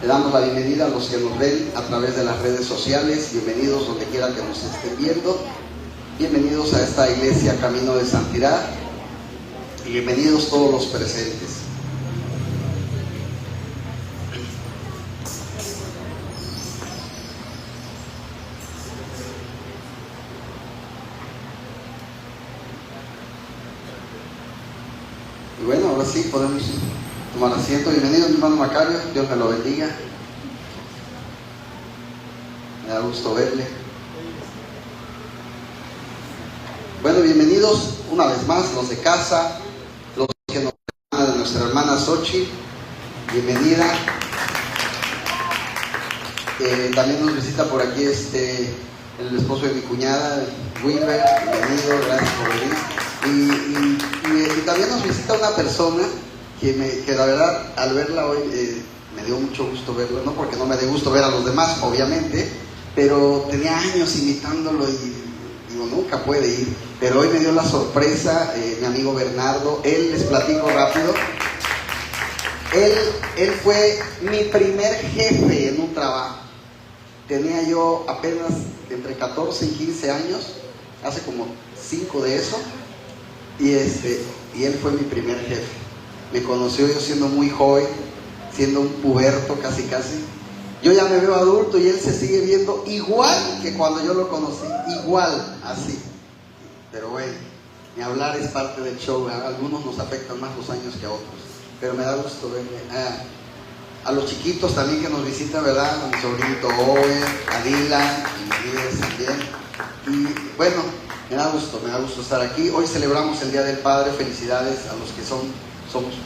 Le damos la bienvenida a los que nos ven a través de las redes sociales. Bienvenidos donde quiera que nos estén viendo. Bienvenidos a esta iglesia Camino de Santidad. Y bienvenidos todos los presentes. Y bueno, ahora sí podemos tomar asiento. Bienvenido, mi hermano Macario. Dios me lo bendiga. Me da gusto verle. Bueno, bienvenidos una vez más los de casa, los que nos llaman de nuestra hermana Xochitl. Bienvenida. También nos visita por aquí el esposo de mi cuñada, Wilber. Bienvenido, gracias por venir. Y también nos visita una persona que la verdad al verla hoy me dio mucho gusto verla, no porque no me dé gusto ver a los demás, obviamente, pero tenía años imitándolo y digo, nunca puede ir, pero hoy me dio la sorpresa, mi amigo Bernardo. Él, les platico rápido, él fue mi primer jefe en un trabajo. Tenía yo apenas entre 14 y 15 años, hace como 5 de eso, y él fue mi primer jefe. Me conoció yo siendo muy joven, siendo un puberto casi. Yo ya me veo adulto y él se sigue viendo igual que cuando yo lo conocí, igual, así. Pero bueno, ni hablar, es parte del show. A algunos nos afectan más los años que a otros, pero me da gusto verle. A los chiquitos también que nos visitan, ¿verdad? A mi sobrinito Owen, a Dylan, y Miles también. Y bueno, me da gusto estar aquí. Hoy celebramos el Día del Padre. Felicidades a los que somos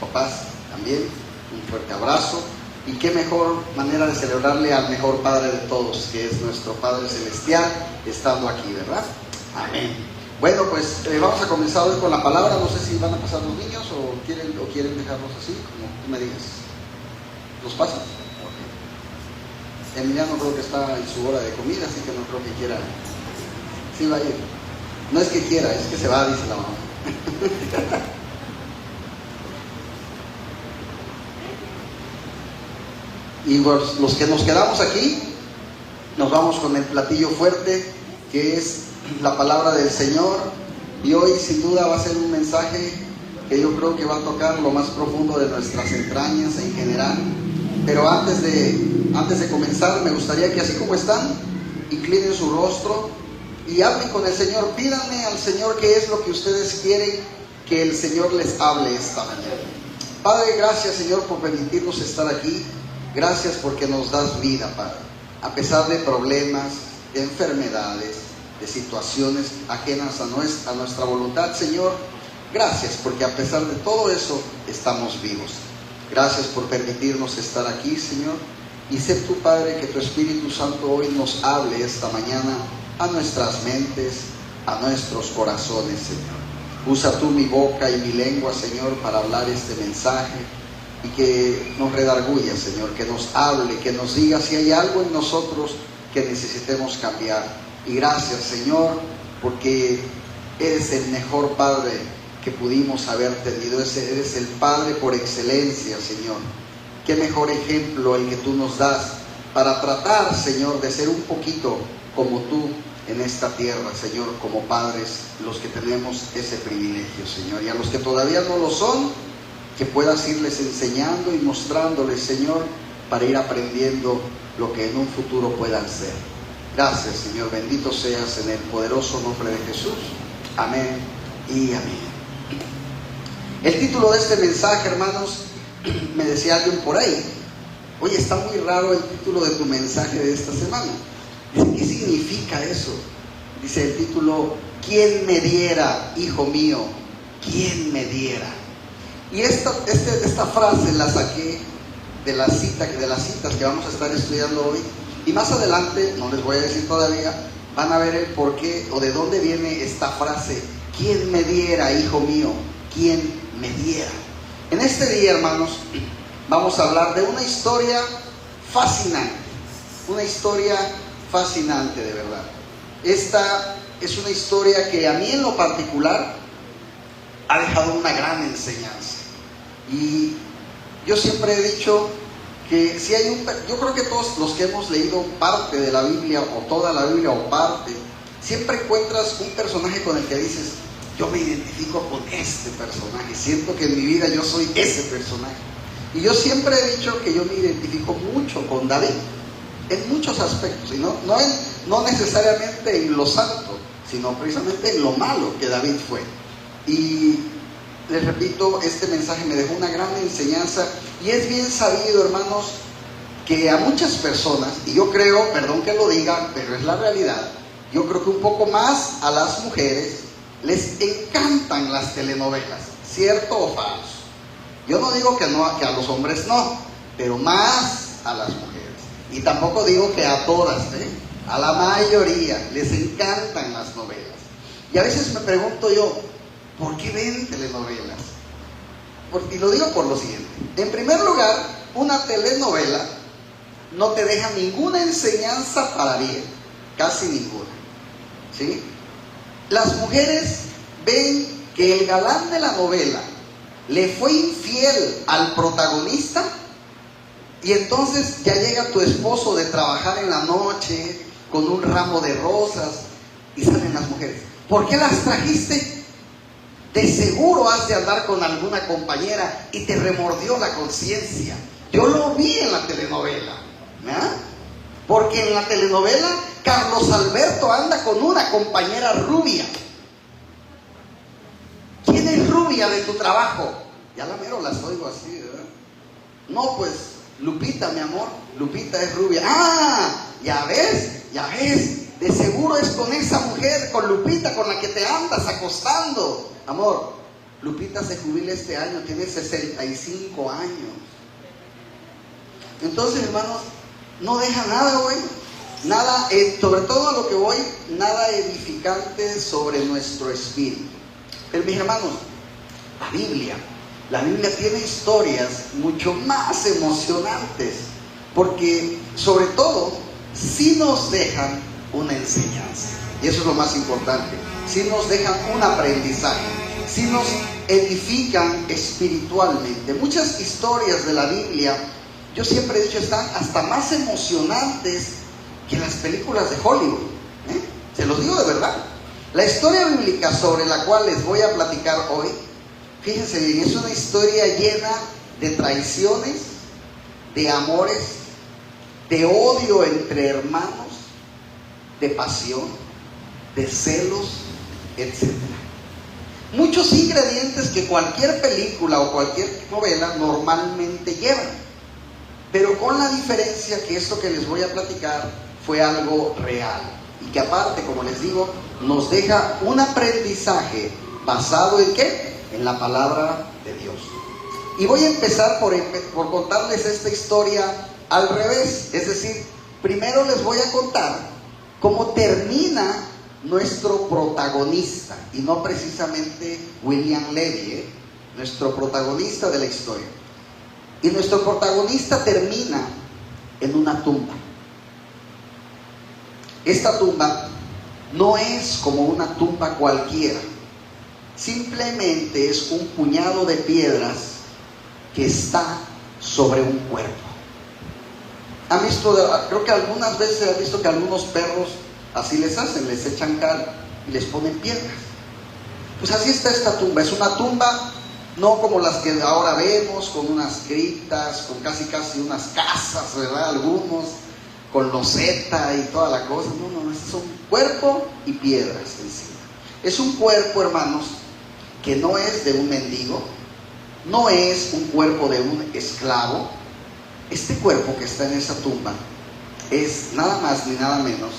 papás también. Un fuerte abrazo. Y qué mejor manera de celebrarle al mejor Padre de todos, que es nuestro Padre Celestial, estando aquí, ¿verdad? Amén. Bueno, pues vamos a comenzar hoy con la palabra. No sé si van a pasar los niños o quieren dejarlos así, como tú me digas. ¿Los pasan? Okay. Emiliano creo que está en su hora de comida, así que no creo que quiera. Sí va a ir. No es que quiera, es que se va, dice la mamá. Y los que nos quedamos aquí, nos vamos con el platillo fuerte, que es la palabra del Señor. Y hoy sin duda va a ser un mensaje que yo creo que va a tocar lo más profundo de nuestras entrañas en general. Pero antes de comenzar, me gustaría que así como están, inclinen su rostro y hablen con el Señor. Pídanle al Señor qué es lo que ustedes quieren que el Señor les hable esta mañana. Padre, gracias, Señor, por permitirnos estar aquí. Gracias porque nos das vida, Padre. A pesar de problemas, de enfermedades, de situaciones ajenas a nuestra voluntad, Señor, gracias porque a pesar de todo eso estamos vivos. Gracias por permitirnos estar aquí, Señor. Y sé tú, Padre, que tu Espíritu Santo hoy nos hable esta mañana a nuestras mentes, a nuestros corazones, Señor. Usa tú mi boca y mi lengua, Señor, para hablar este mensaje. Y que nos redarguya, Señor, que nos hable, que nos diga si hay algo en nosotros que necesitemos cambiar. Y gracias, Señor, porque eres el mejor Padre que pudimos haber tenido. Eres el Padre por excelencia, Señor. Qué mejor ejemplo el que tú nos das para tratar, Señor, de ser un poquito como tú en esta tierra, Señor, como padres, los que tenemos ese privilegio, Señor. Y a los que todavía no lo son, que puedas irles enseñando y mostrándoles, Señor, para ir aprendiendo lo que en un futuro puedan ser. Gracias, Señor, bendito seas en el poderoso nombre de Jesús. Amén y amén. El título de este mensaje, hermanos, me decía alguien por ahí: oye, está muy raro el título de tu mensaje de esta semana. Dice, ¿qué significa eso? Dice el título: ¿quién me diera, hijo mío? ¿Quién me diera? Y esta frase la saqué de las citas que vamos a estar estudiando hoy. Y más adelante, no les voy a decir todavía, van a ver el por qué o de dónde viene esta frase: ¿quién me diera, hijo mío? ¿Quién me diera? En este día, hermanos, vamos a hablar de una historia fascinante. Una historia fascinante, de verdad. Esta es una historia que a mí en lo particular ha dejado una gran enseñanza. Y yo siempre he dicho que si hay yo creo que todos los que hemos leído parte de la Biblia, o toda la Biblia, o parte, siempre encuentras un personaje con el que dices, yo me identifico con este personaje, siento que en mi vida yo soy ese personaje. Y yo siempre he dicho que yo me identifico mucho con David, en muchos aspectos, y no necesariamente en lo santo, sino precisamente en lo malo que David fue. Y les repito, este mensaje me dejó una gran enseñanza, y es bien sabido, hermanos, que a muchas personas, y yo creo, perdón que lo diga, pero es la realidad, yo creo que un poco más a las mujeres les encantan las telenovelas, ¿cierto o falso? Yo no digo que a los hombres no, pero más a las mujeres. Y tampoco digo que a todas, a la mayoría les encantan las novelas. Y a veces me pregunto yo, ¿por qué ven telenovelas? Y lo digo por lo siguiente. En primer lugar, una telenovela no te deja ninguna enseñanza para bien, casi ninguna, ¿sí? Las mujeres ven que el galán de la novela le fue infiel al protagonista, y entonces ya llega tu esposo de trabajar en la noche con un ramo de rosas, y salen las mujeres, ¿por qué las trajiste? De seguro has de andar con alguna compañera y te remordió la conciencia. Yo lo vi en la telenovela, ¿verdad? Porque en la telenovela Carlos Alberto anda con una compañera rubia. ¿Quién es rubia de tu trabajo? Ya la mero las oigo así, ¿verdad? No, pues Lupita, mi amor, Lupita es rubia. ¡Ah! Ya ves, de seguro es con esa mujer, con Lupita, con la que te andas acostando. Amor, Lupita se jubila este año, tiene 65 años. Entonces, hermanos, no deja nada, güey. Nada, sobre todo a lo que voy, nada edificante sobre nuestro espíritu. Pero mis hermanos, la Biblia tiene historias mucho más emocionantes, porque sobre todo sí nos dejan una enseñanza, y eso es lo más importante. Sí nos dejan un aprendizaje, sí nos edifican espiritualmente. Muchas historias de la Biblia, yo siempre he dicho, están hasta más emocionantes que las películas de Hollywood, se los digo de verdad. La historia bíblica sobre la cual les voy a platicar hoy, fíjense bien, es una historia llena de traiciones, de amores, de odio entre hermanos, de pasión, de celos, etc. Muchos ingredientes que cualquier película o cualquier novela normalmente llevan, pero con la diferencia que esto que les voy a platicar fue algo real, y que aparte, como les digo, nos deja un aprendizaje basado en ¿qué? En la palabra de Dios. Y voy a empezar por contarles esta historia al revés, es decir, primero les voy a contar cómo termina nuestro protagonista, y no precisamente William Levy, nuestro protagonista de la historia. Y nuestro protagonista termina en una tumba. Esta tumba no es como una tumba cualquiera, simplemente es un puñado de piedras que está sobre un cuerpo. ¿Han visto? Creo que algunas veces han visto que algunos perros así les hacen, les echan cal y les ponen piedras. Pues así está esta tumba. Es una tumba no como las que ahora vemos, con unas criptas, con casi unas casas, ¿verdad? Algunos con loseta y toda la cosa. No, es un cuerpo y piedras encima. Es un cuerpo, hermanos, que no es de un mendigo, no es un cuerpo de un esclavo. Este cuerpo que está en esa tumba es nada más ni nada menos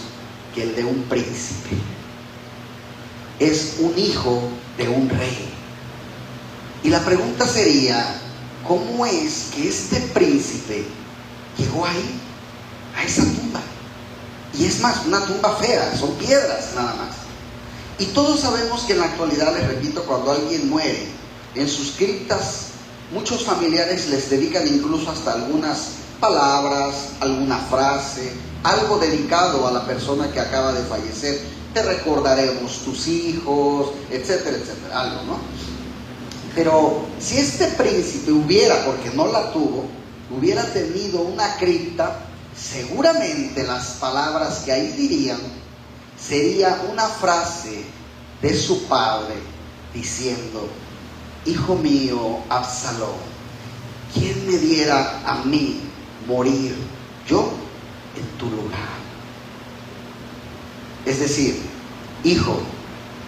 que el de un príncipe. Es un hijo de un rey. Y la pregunta sería, ¿cómo es que este príncipe llegó ahí, a esa tumba? Y es más, una tumba fea, son piedras nada más. Y todos sabemos que en la actualidad, les repito, cuando alguien muere, en sus criptas muchos familiares les dedican incluso hasta algunas palabras, alguna frase, algo dedicado a la persona que acaba de fallecer. Te recordaremos tus hijos, etcétera, etcétera, algo, ¿no? Pero si este príncipe hubiera, porque no la tuvo, hubiera tenido una cripta, seguramente las palabras que ahí dirían sería una frase de su padre diciendo: hijo mío Absalón, ¿quién me diera a mí morir yo en tu lugar? Es decir, hijo,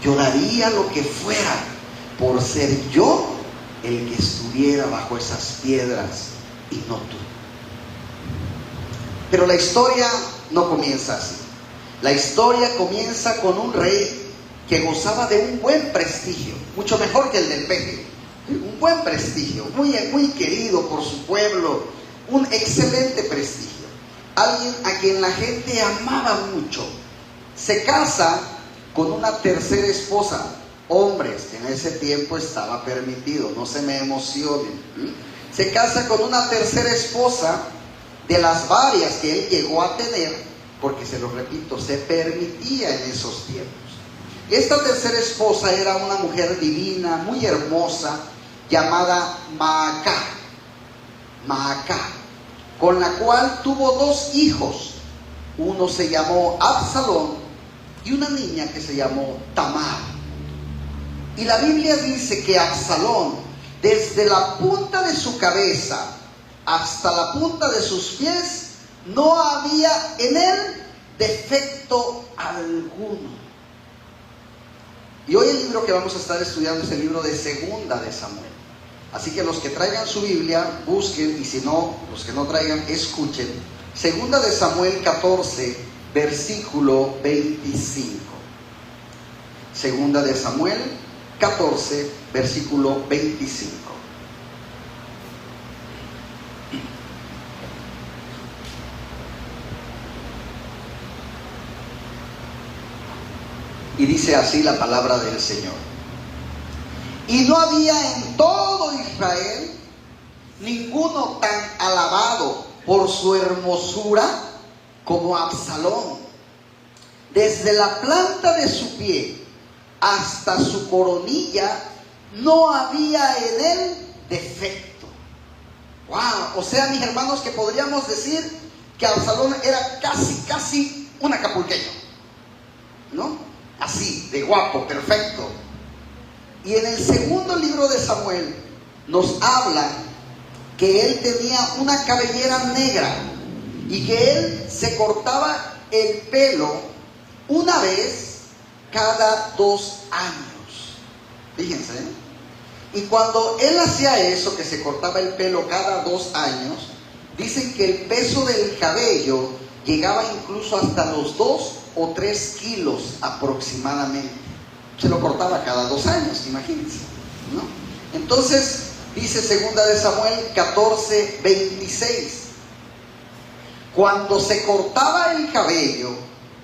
yo daría lo que fuera por ser yo el que estuviera bajo esas piedras y no tú. Pero la historia no comienza así. La historia comienza con un rey que gozaba de un buen prestigio, mucho mejor que el del peje. Un buen prestigio, muy querido por su pueblo, un excelente prestigio. Alguien a quien la gente amaba mucho. Se casa con una tercera esposa. Hombres, en ese tiempo estaba permitido, no se me emocionen. Se casa con una tercera esposa de las varias que él llegó a tener, porque se lo repito, se permitía en esos tiempos. Esta tercera esposa era una mujer divina, muy hermosa, llamada Maacá, con la cual tuvo dos hijos. Uno se llamó Absalón y una niña que se llamó Tamar. Y la Biblia dice que Absalón, desde la punta de su cabeza hasta la punta de sus pies, no había en él defecto alguno. Y hoy el libro que vamos a estar estudiando es el libro de Segunda de Samuel. Así que los que traigan su Biblia, busquen, y si no, los que no traigan, escuchen. Segunda de Samuel 14, versículo 25. Segunda de Samuel 14, versículo 25. Y dice así la palabra del Señor: y no había en todo Israel ninguno tan alabado por su hermosura como Absalón. Desde la planta de su pie hasta su coronilla no había en él defecto. ¡Wow! O sea, mis hermanos, que podríamos decir que Absalón era casi un acapulqueño, ¿no? Así, de guapo, perfecto. Y en el segundo libro de Samuel nos habla que él tenía una cabellera negra y que él se cortaba el pelo una vez cada 2 años. Fíjense, ¿eh? Y cuando él hacía eso, que se cortaba el pelo cada 2 años, dicen que el peso del cabello llegaba incluso hasta los 2 o 3 kilos aproximadamente. Se lo cortaba cada 2 años, imagínense, ¿no? Entonces, dice Segunda de Samuel 14, 26. Cuando se cortaba el cabello,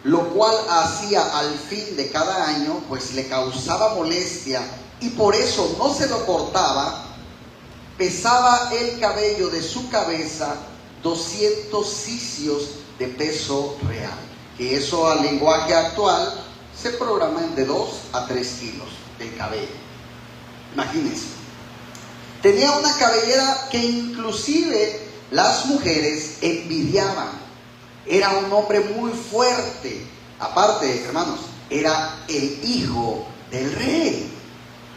lo cual hacía al fin de cada año, pues le causaba molestia y por eso no se lo cortaba, pesaba el cabello de su cabeza 200 sicios de peso real. Que eso al lenguaje actual se programan de 2 a 3 kilos del cabello. Imagínense. Tenía una cabellera que inclusive las mujeres envidiaban. Era un hombre muy fuerte. Aparte, hermanos, era el hijo del rey.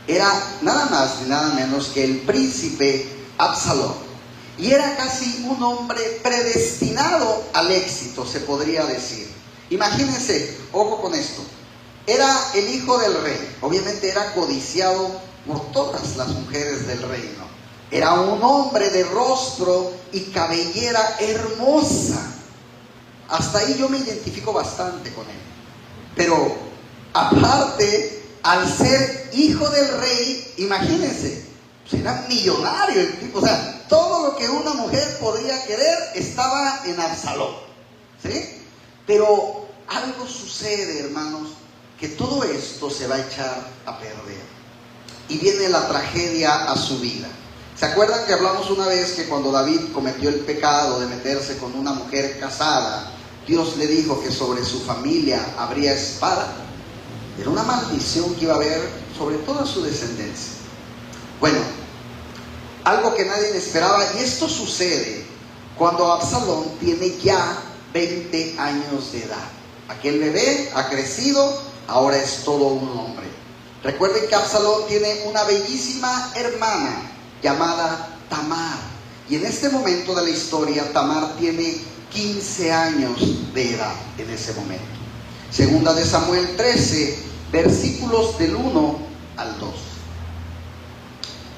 Era nada más y nada menos que el príncipe Absalón. Y era casi un hombre predestinado al éxito, se podría decir. Imagínense, ojo con esto. Era el hijo del rey. Obviamente era codiciado por todas las mujeres del reino. Era un hombre de rostro y cabellera hermosa. Hasta ahí yo me identifico bastante con él. Pero aparte, al ser hijo del rey, imagínense, pues era millonario el tipo. O sea, todo lo que una mujer podría querer estaba en Absalón, ¿sí? Pero algo sucede, hermanos, que todo esto se va a echar a perder. Y viene la tragedia a su vida. ¿Se acuerdan que hablamos una vez que cuando David cometió el pecado de meterse con una mujer casada, Dios le dijo que sobre su familia habría espada? Era una maldición que iba a haber sobre toda su descendencia. Bueno, algo que nadie esperaba, y esto sucede cuando Absalón tiene ya 20 años de edad. Aquel bebé ha crecido, ahora es todo un hombre. Recuerden que Absalón tiene una bellísima hermana llamada Tamar. Y en este momento de la historia, Tamar tiene 15 años de edad en ese momento. Segunda de Samuel 13, versículos del 1 al 2.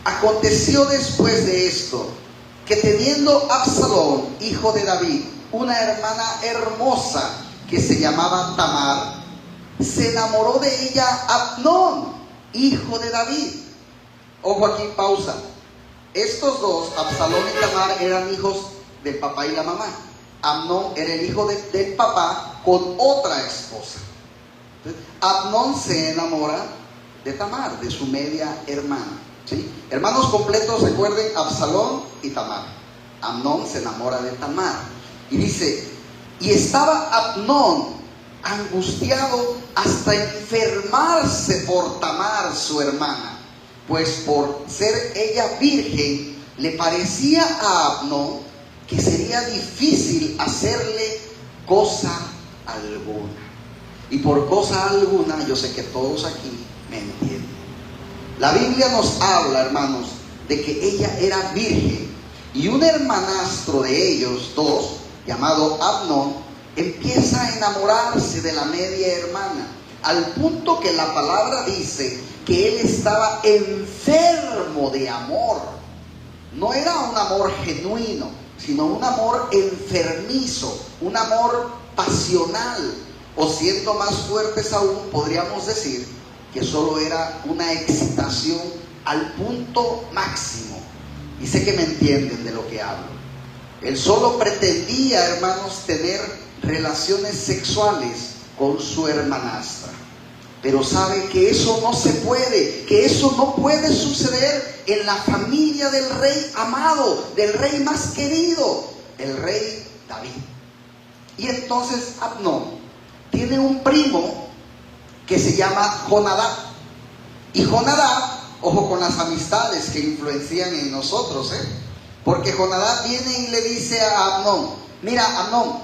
Aconteció después de esto, que teniendo Absalón, hijo de David, una hermana hermosa que se llamaba Tamar, se enamoró de ella Amnón, hijo de David. Ojo aquí, pausa. Estos dos, Absalón y Tamar, eran hijos del papá y la mamá. Amnón era el hijo del papá con otra esposa. Entonces, Amnón se enamora de Tamar, de su media hermana. ¿Sí? Hermanos completos, recuerden, Absalón y Tamar. Amnón se enamora de Tamar. Y dice, y estaba Amnón angustiado hasta enfermarse por Tamar, su hermana, pues por ser ella virgen, le parecía a Amnón que sería difícil hacerle cosa alguna. Y por cosa alguna, yo sé que todos aquí me entienden. La Biblia nos habla, hermanos, de que ella era virgen, y un hermanastro de ellos dos, llamado Amnón, empieza a enamorarse de la media hermana, al punto que la palabra dice que él estaba enfermo de amor. No era un amor genuino, sino un amor enfermizo, un amor pasional, o siendo más fuertes aún, podríamos decir que solo era una excitación al punto máximo. Y sé que me entienden de lo que hablo. Él solo pretendía, hermanos, tener relaciones sexuales con su hermanastra. Pero sabe que eso no se puede, que eso no puede suceder en la familia del rey amado, del rey más querido, el rey David. Y entonces Amnón tiene un primo que se llama Jonadab. Y Jonadab, ojo con las amistades que influencian en nosotros, porque Jonadab viene y le dice a Amnón, mira Amnón,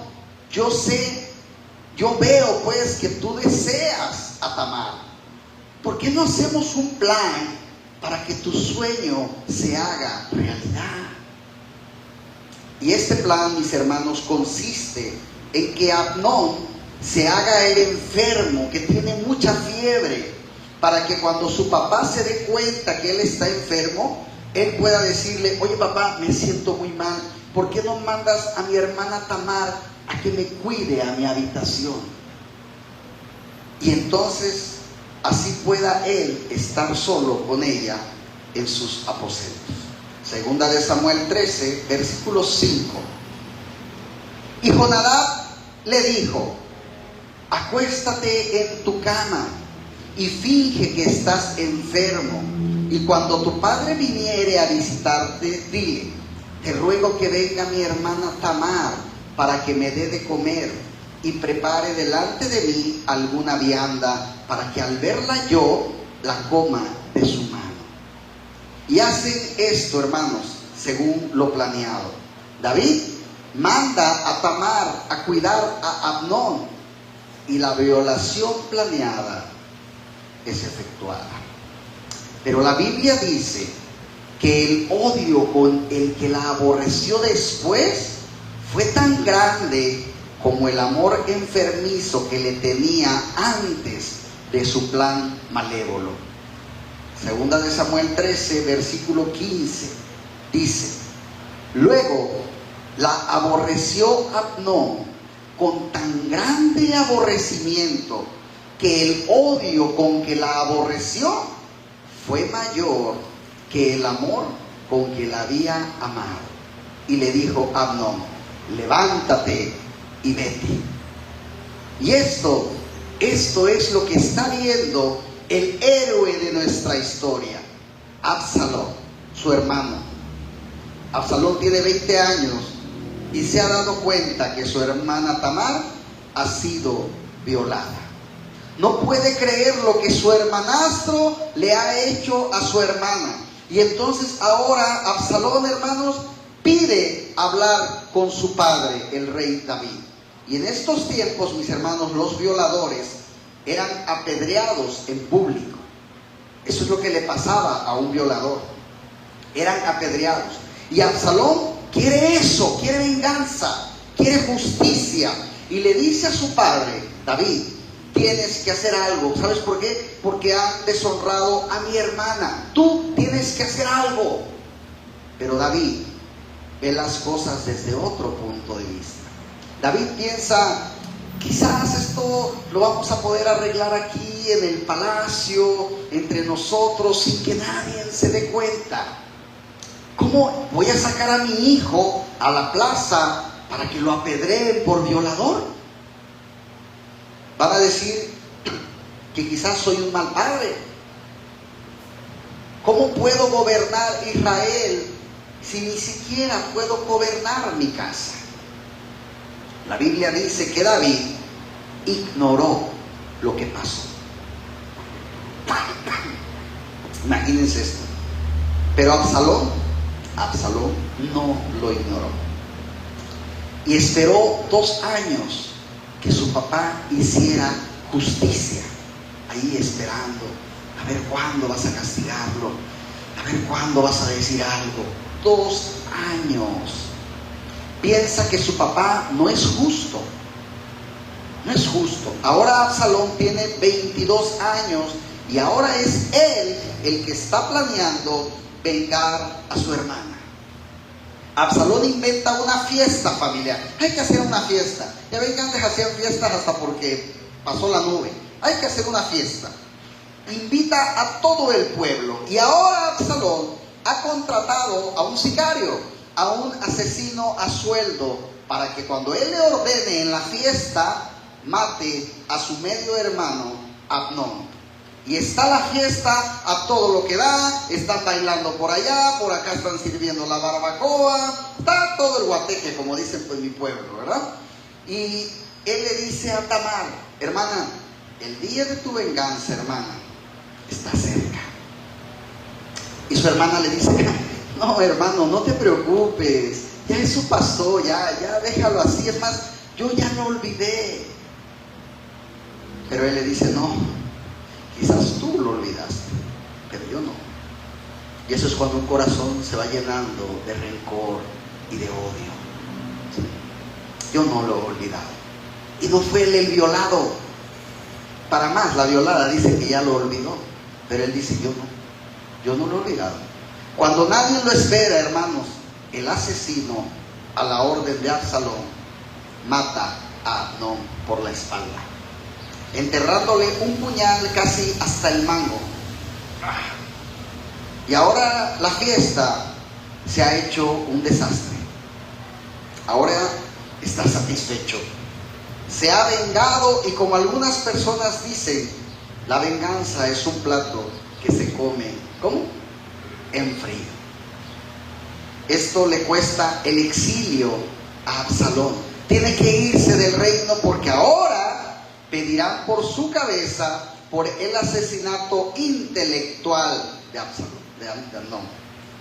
yo veo pues que tú deseas a Tamar. ¿Por qué no hacemos un plan para que tu sueño se haga realidad? Y este plan, mis hermanos, consiste en que Amnón se haga el enfermo, que tiene mucha fiebre, para que cuando su papá se dé cuenta que él está enfermo, él pueda decirle, oye papá, me siento muy mal, ¿por qué no mandas a mi hermana Tamar a que me cuide a mi habitación? Y entonces así pueda él estar solo con ella en sus aposentos. Segunda de Samuel 13, versículo 5. Y Jonadab le dijo, acuéstate en tu cama y finge que estás enfermo, y cuando tu padre viniere a visitarte, dile, te ruego que venga mi hermana Tamar para que me dé de comer y prepare delante de mí alguna vianda, para que al verla yo la coma de su mano. Y hacen esto, hermanos, según lo planeado. David manda a Tamar a cuidar a Amnón, y la violación planeada es efectuada. Pero la Biblia dice que el odio con el que la aborreció después fue tan grande como el amor enfermizo que le tenía antes de su plan malévolo. Segunda de Samuel 13, versículo 15, dice, luego la aborreció Amnón con tan grande aborrecimiento que el odio con que la aborreció fue mayor que el amor con que la había amado. Y le dijo a Amnón, levántate y vete. Y esto es lo que está viendo el héroe de nuestra historia, Absalón, su hermano. Absalón tiene 20 años y se ha dado cuenta que su hermana Tamar ha sido violada. No puede creer lo que su hermanastro le ha hecho a su hermana. Y entonces ahora Absalón, hermanos, pide hablar con su padre, el rey David. Y en estos tiempos, mis hermanos, los violadores eran apedreados en público. Eso es lo que le pasaba a un violador. Eran apedreados. Y Absalón quiere eso, quiere venganza, quiere justicia. Y le dice a su padre, David, tienes que hacer algo. ¿Sabes por qué? Porque han deshonrado a mi hermana. Tú tienes que hacer algo. Pero David ve las cosas desde otro punto de vista. David piensa, quizás esto lo vamos a poder arreglar aquí en el palacio, entre nosotros, sin que nadie se dé cuenta. ¿Cómo voy a sacar a mi hijo a la plaza para que lo apedreen por violador? Van a decir que quizás soy un mal padre. ¿Cómo puedo gobernar Israel si ni siquiera puedo gobernar mi casa? La Biblia dice que David ignoró lo que pasó. Imagínense esto. Pero Absalón no lo ignoró. Y esperó 2 años que su papá hiciera justicia. Ahí esperando. A ver cuándo vas a castigarlo. A ver cuándo vas a decir algo. 2 años. Piensa que su papá no es justo. No es justo. Ahora Absalón tiene 22 años y ahora es él el que está planeando vengar a su hermana. Absalón inventa una fiesta familiar. Hay que hacer una fiesta. Ya ven que antes hacían fiestas hasta porque pasó la nube. Hay que hacer una fiesta. Invita a todo el pueblo. Y ahora Absalón ha contratado a un sicario, a un asesino a sueldo, para que cuando él le ordene en la fiesta, mate a su medio hermano Abnón. Y está la fiesta a todo lo que da, están bailando por allá, por acá están sirviendo la barbacoa, está todo el guateque, como dicen en mi pueblo, ¿verdad? Y él le dice a Tamar, hermana, el día de tu venganza, hermana, está cerca. Y su hermana le dice, no, hermano, no te preocupes, ya eso pasó, ya déjalo así, es más, yo ya lo olvidé. Pero él le dice, no, quizás tú lo olvidaste, pero yo no. Y eso es cuando un corazón se va llenando de rencor y de odio. ¿Sí? Yo no lo he olvidado. Y no fue él el violado. Para más, la violada dice que ya lo olvidó, pero él dice, yo no lo he olvidado. Cuando nadie lo espera, hermanos, el asesino, a la orden de Absalón, mata a Abnón por la espalda, enterrándole un puñal casi hasta el mango. Y ahora la fiesta se ha hecho un desastre. Ahora está satisfecho. Se ha vengado y, como algunas personas dicen, la venganza es un plato que se come, ¿cómo? En frío. Esto le cuesta el exilio a Absalón. Tiene que irse del reino porque ahora pedirán por su cabeza por el asesinato intelectual de Absalón, de Abnón.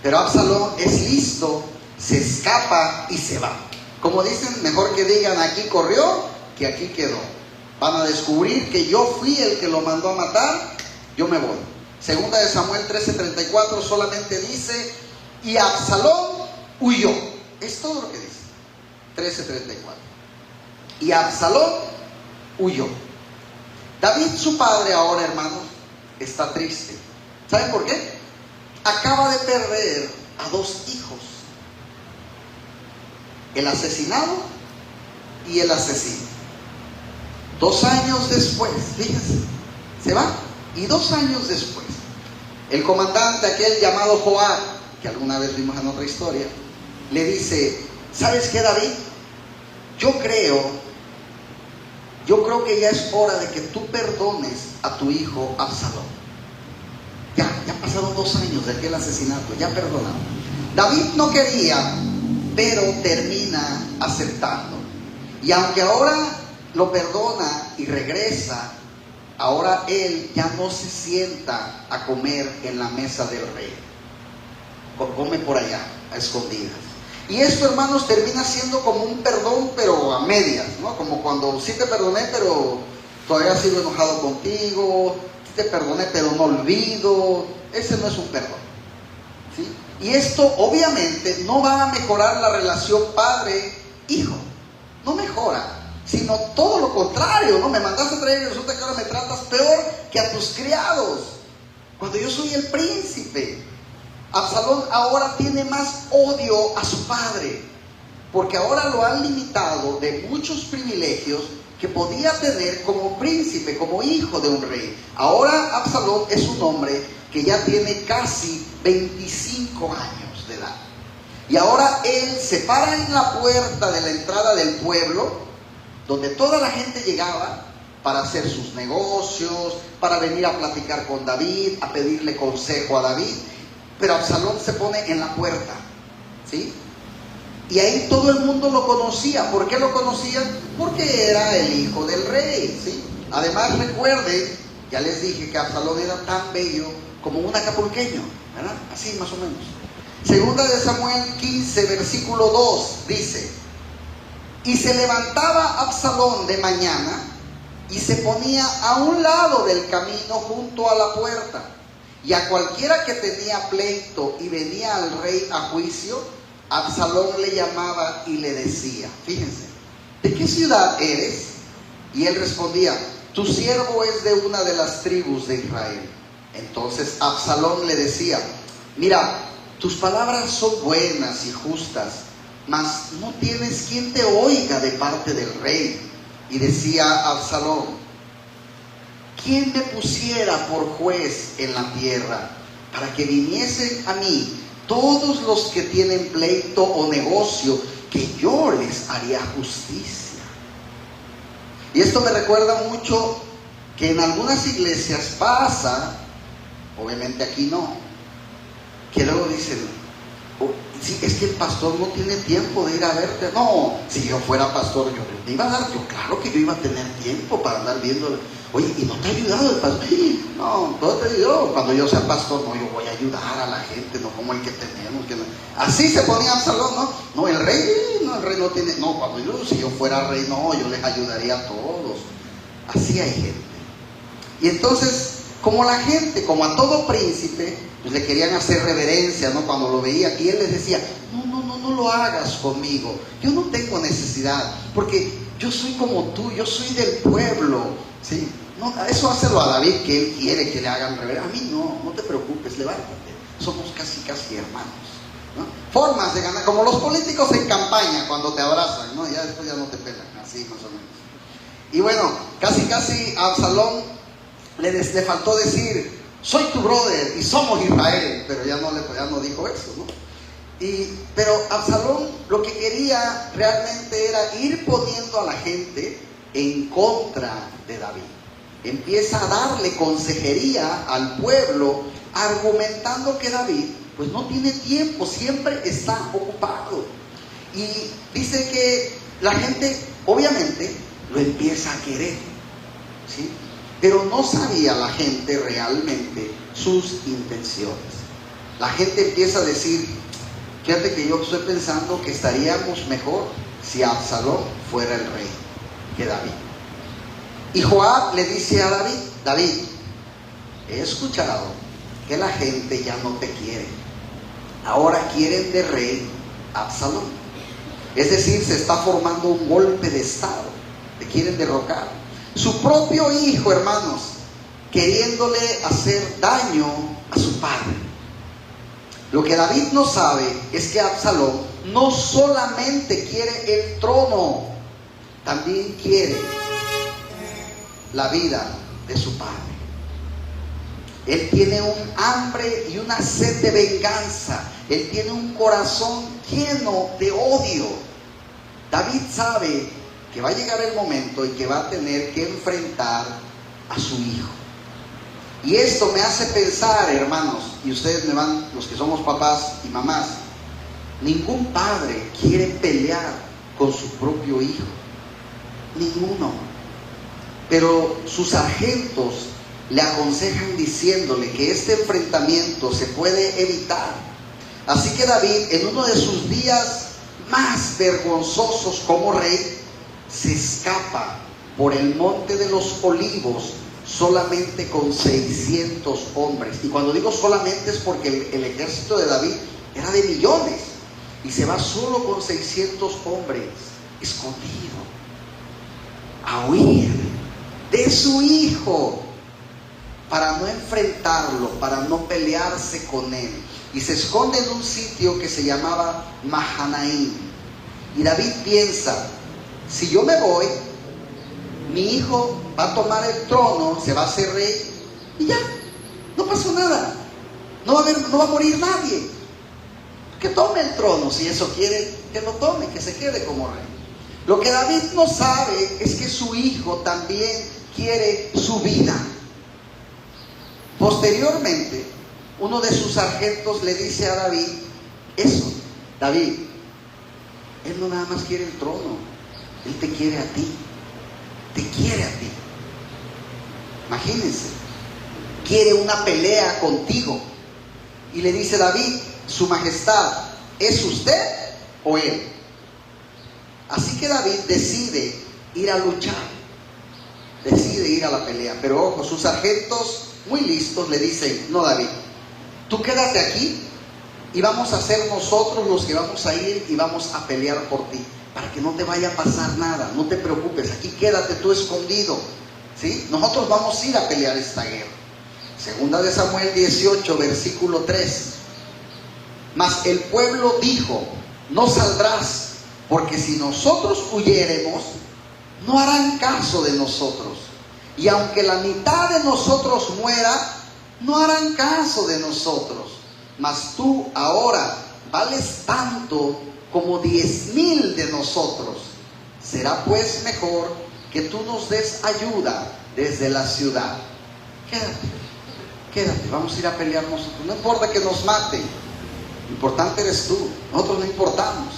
Pero Absalón es listo, se escapa y se va. Como dicen, mejor que digan aquí corrió que aquí quedó. Van a descubrir que yo fui el que lo mandó a matar, yo me voy. Segunda de Samuel 13:34 solamente dice, y Absalón huyó. Es todo lo que dice. 13:34. Y Absalón huyó. David, su padre, ahora, hermanos, está triste. ¿Saben por qué? Acaba de perder a 2 hijos. El asesinado y el asesino. 2 años después, fíjense, se va. Y 2 años después, el comandante, aquel llamado Joab, que alguna vez vimos en otra historia, le dice, ¿sabes qué, David? Yo creo que ya es hora de que tú perdones a tu hijo Absalón. Ya pasaron 2 años de aquel asesinato, ya perdonado. David no quería, pero termina aceptando. Y aunque ahora lo perdona y regresa, ahora él ya no se sienta a comer en la mesa del rey. Come por allá, a escondidas. Y esto, hermanos, termina siendo como un perdón, pero a medias, ¿no? Como cuando sí te perdoné, pero todavía sigo enojado contigo, sí te perdoné, pero no olvido. Ese no es un perdón, ¿sí? Y esto obviamente no va a mejorar la relación padre-hijo, no mejora, sino todo lo contrario, ¿no? Me mandaste a traer y resulta que ahora me tratas peor que a tus criados, cuando yo soy el príncipe. Absalón ahora tiene más odio a su padre, porque ahora lo han limitado de muchos privilegios que podía tener como príncipe, como hijo de un rey. Ahora Absalón es un hombre que ya tiene casi 25 años de edad. Y ahora él se para en la puerta de la entrada del pueblo, donde toda la gente llegaba para hacer sus negocios, para venir a platicar con David, a pedirle consejo a David. Pero Absalón se pone en la puerta, ¿sí? Y ahí todo el mundo lo conocía. ¿Por qué lo conocían? Porque era el hijo del rey, ¿sí? Además, recuerden, ya les dije que Absalón era tan bello como un acapulqueño, ¿verdad? Así más o menos. Segunda de Samuel 15, versículo 2, dice: y se levantaba Absalón de mañana y se ponía a un lado del camino junto a la puerta. Y a cualquiera que tenía pleito y venía al rey a juicio, Absalón le llamaba y le decía, fíjense, ¿de qué ciudad eres? Y él respondía, tu siervo es de una de las tribus de Israel. Entonces Absalón le decía, mira, tus palabras son buenas y justas, mas no tienes quien te oiga de parte del rey. Y decía Absalón, ¿quién me pusiera por juez en la tierra para que viniesen a mí todos los que tienen pleito o negocio, que yo les haría justicia? Y esto me recuerda mucho que en algunas iglesias pasa, obviamente aquí no, que luego dicen, oh, sí, es que el pastor no tiene tiempo de ir a verte. No, si yo fuera pastor, yo te iba a dar, yo claro que yo iba a tener tiempo para andar viendo. Oye, ¿y no te ha ayudado el pastor? No, no te ayudó. Cuando yo sea pastor, no, yo voy a ayudar a la gente, no como el que tenemos. Que no. Así se ponía Absalón, ¿no? No, el rey no tiene. No, cuando si yo fuera rey, no, yo les ayudaría a todos. Así hay gente. Y entonces, como la gente, como a todo príncipe, pues le querían hacer reverencia, ¿no? Cuando lo veía, y él les decía, no lo hagas conmigo. Yo no tengo necesidad, porque yo soy como tú, yo soy del pueblo, ¿sí? No, eso hácelo a David, que él quiere que le hagan reverencia. A mí no te preocupes, levántate. Somos casi hermanos, ¿no? Formas de ganar, como los políticos en campaña, cuando te abrazan, ¿no? Ya después ya no te pelan, así más o menos. Y bueno, casi a Absalón le faltó decir, soy tu brother y somos Israel, pero ya no dijo eso, ¿no? Pero Absalón lo que quería realmente era ir poniendo a la gente en contra de David. Empieza a darle consejería al pueblo, argumentando que David pues no tiene tiempo, siempre está ocupado. Y dice que la gente obviamente lo empieza a querer, ¿sí? Pero no sabía la gente realmente sus intenciones. La gente empieza a decir, fíjate que yo estoy pensando que estaríamos mejor si Absalón fuera el rey que David. Y Joab le dice a David, David, he escuchado que la gente ya no te quiere. Ahora quieren de rey Absalón. Es decir, se está formando un golpe de estado. Te quieren derrocar. Su propio hijo, hermanos, queriéndole hacer daño a su padre. Lo que David no sabe es que Absalón no solamente quiere el trono, también quiere la vida de su padre. Él tiene un hambre y una sed de venganza. Él tiene un corazón lleno de odio. David sabe que va a llegar el momento en que va a tener que enfrentar a su hijo. Y esto me hace pensar, hermanos, y ustedes me van, los que somos papás y mamás, ningún padre quiere pelear con su propio hijo. Ninguno. Pero sus sargentos le aconsejan diciéndole que este enfrentamiento se puede evitar. Así que David, en uno de sus días más vergonzosos como rey, se escapa por el monte de los olivos solamente con 600 hombres. Y cuando digo solamente es porque el ejército de David era de millones, y se va solo con 600 hombres, escondido, a huir de su hijo, para no enfrentarlo, para no pelearse con él. Y se esconde en un sitio que se llamaba Mahanaim. Y David piensa, si yo me voy, mi hijo va a tomar el trono, se va a hacer rey, y ya, no pasó nada, no va a morir nadie. Que tome el trono, si eso quiere, que lo tome, que se quede como rey. Lo que David no sabe es que su hijo también quiere su vida. Posteriormente, uno de sus sargentos le dice a David eso: David, él no nada más quiere el trono, él te quiere a ti, te quiere a ti. Imagínense, quiere una pelea contigo. Y le dice David: su majestad, ¿es usted o él? Así que David decide ir a luchar, decide ir a la pelea. Pero ojo, sus sargentos muy listos le dicen: no, David, tú quédate aquí y vamos a ser nosotros los que vamos a ir y vamos a pelear por ti, para que no te vaya a pasar nada, no te preocupes, aquí quédate tú escondido, ¿sí? Nosotros vamos a ir a pelear esta guerra. Segunda de Samuel 18, versículo 3. Mas el pueblo dijo: no saldrás, porque si nosotros huyéremos, no harán caso de nosotros. Y aunque la mitad de nosotros muera, no harán caso de nosotros. Mas tú ahora vales tanto como 10,000 de nosotros. Será pues mejor que tú nos des ayuda desde la ciudad. Quédate, vamos a ir a pelear nosotros. No importa que nos maten, lo importante eres tú, nosotros no importamos.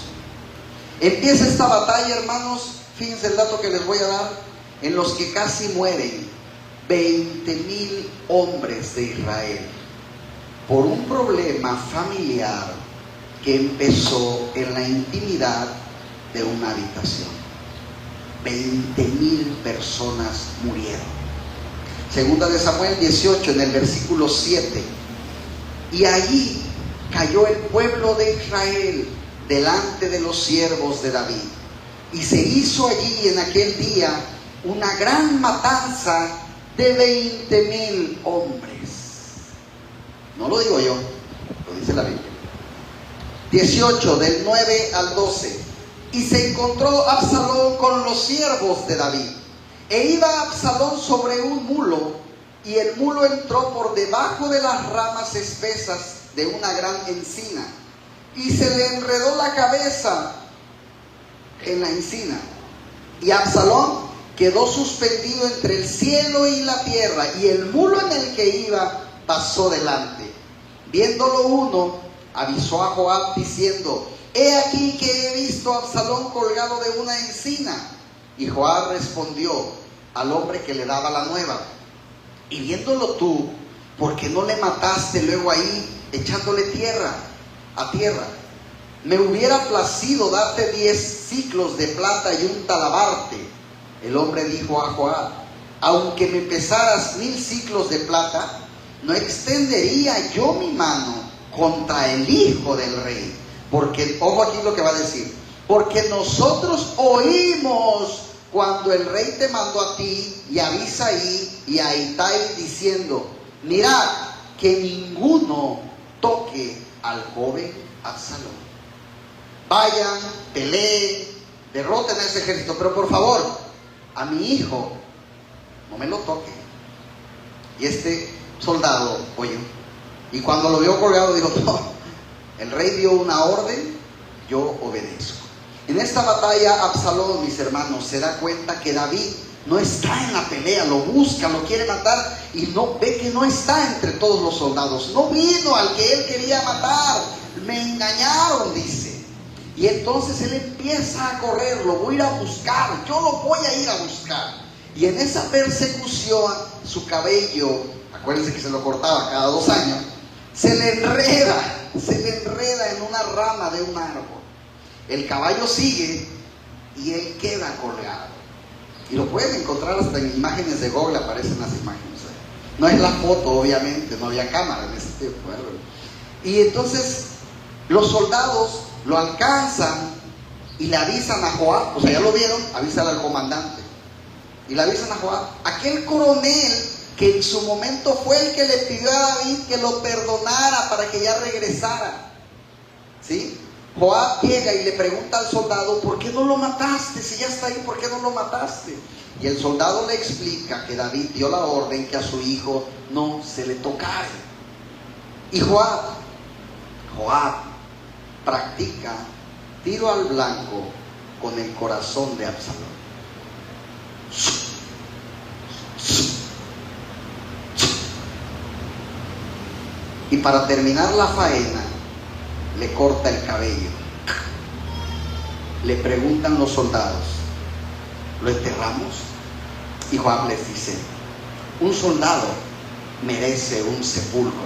Empieza esta batalla, hermanos. Fíjense el dato que les voy a dar, en los que casi mueren 20,000 hombres de Israel por un problema familiar que empezó en la intimidad de una habitación. 20,000 personas murieron. Segunda de Samuel 18, en el versículo 7. Y allí cayó el pueblo de Israel delante de los siervos de David. Y se hizo allí en aquel día una gran matanza de 20,000 hombres. No lo digo yo, lo dice la Biblia. 18, del 9 al 12. Y se encontró Absalón con los siervos de David. E iba Absalón sobre un mulo, y el mulo entró por debajo de las ramas espesas de una gran encina, y se le enredó la cabeza en la encina. Y Absalón quedó suspendido entre el cielo y la tierra, y el mulo en el que iba pasó delante. Viéndolo uno, avisó a Joab diciendo: he aquí que he visto a Absalón colgado de una encina. Y Joab respondió al hombre que le daba la nueva: y viéndolo tú, ¿por qué no le mataste luego ahí, echándole a tierra? Me hubiera placido darte 10 siclos de plata y un talabarte. El hombre dijo a Joab: aunque me pesaras 1,000 siclos de plata, no extendería yo mi mano contra el hijo del rey. Porque, ojo aquí lo que va a decir: porque nosotros oímos cuando el rey te mandó a ti y a Abisai y a Itai diciendo: mirad que ninguno toque al joven Absalón. Vayan, peleen, derroten a ese ejército, pero por favor, a mi hijo no me lo toquen. Y este soldado oyó, y cuando lo vio colgado dijo: no, el rey dio una orden, yo obedezco. En esta batalla Absalón, mis hermanos, se da cuenta que David no está en la pelea, lo busca, lo quiere matar, y no ve que no está entre todos los soldados. No vino al que él quería matar, me engañaron, dice. Y entonces él empieza a correr: lo voy a ir a buscar, yo lo voy a ir a buscar. Y en esa persecución, su cabello, acuérdense que se lo cortaba cada 2 años, se le enreda en una rama de un árbol. El caballo sigue y él queda colgado. Y lo pueden encontrar hasta en imágenes de Google, aparecen las imágenes. No es la foto, obviamente, no había cámara en ese tiempo. Y entonces los soldados lo alcanzan y le avisan a Joab, o sea, ya lo vieron, avisan al comandante. Y le avisan a Joab, aquel coronel que en su momento fue el que le pidió a David que lo perdonara para que ya regresara. ¿Sí? Joab llega y le pregunta al soldado, ¿por qué no lo mataste? Si ya está ahí, ¿por qué no lo mataste? Y el soldado le explica que David dio la orden que a su hijo no se le tocara. Y Joab practica tiro al blanco con el corazón de Absalón. Y para terminar la faena, le corta el cabello. Le preguntan los soldados, ¿lo enterramos? Y Joab les dice, un soldado merece un sepulcro.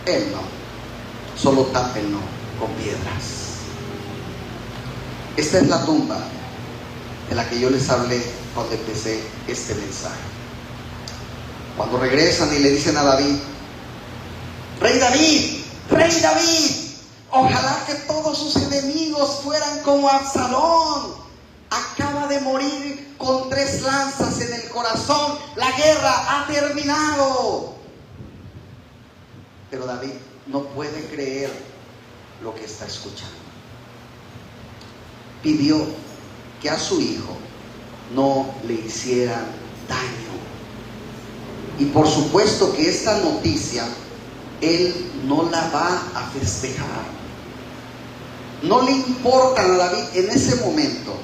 Él no, solo tápenlo con piedras. Esta es la tumba de la que yo les hablé cuando empecé este mensaje. Cuando regresan y le dicen a David, Rey David, ojalá que todos sus enemigos fueran como Absalón. Acaba de morir con 3 lanzas en el corazón. La guerra ha terminado. Pero David no puede creer lo que está escuchando. Pidió que a su hijo no le hicieran daño. Y por supuesto que esta noticia él no la va a festejar. No le importa a David en ese momento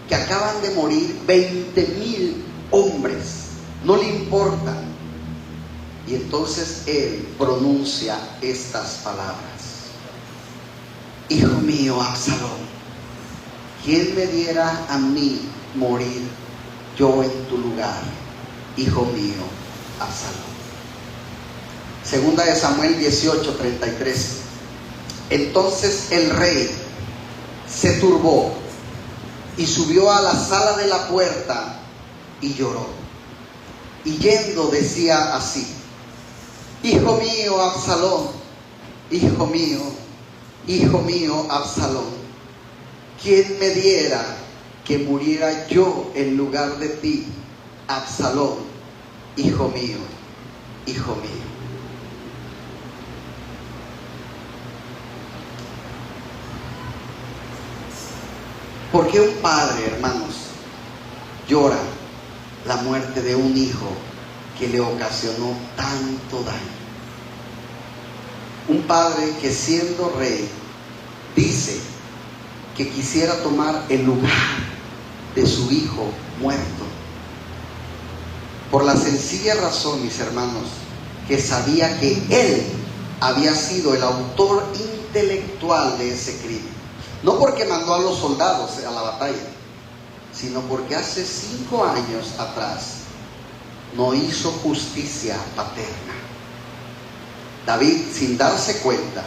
que acaban de morir 20,000 hombres. No le importa. Y entonces él pronuncia estas palabras: Hijo mío, Absalón, ¿quién me diera a mí morir yo en tu lugar? Hijo mío, Absalón. Segunda de Samuel 18:33. Entonces el rey se turbó y subió a la sala de la puerta y lloró. Y yendo decía así: Hijo mío, Absalón, hijo mío, Absalón, ¿quién me diera que muriera yo en lugar de ti, Absalón, hijo mío, hijo mío? ¿Por qué un padre, hermanos, llora la muerte de un hijo que le ocasionó tanto daño? Un padre que siendo rey dice que quisiera tomar el lugar de su hijo muerto, por la sencilla razón, mis hermanos, que sabía que él había sido el autor intelectual de ese crimen. No porque mandó a los soldados a la batalla, sino porque hace 5 años atrás no hizo justicia paterna. David, sin darse cuenta,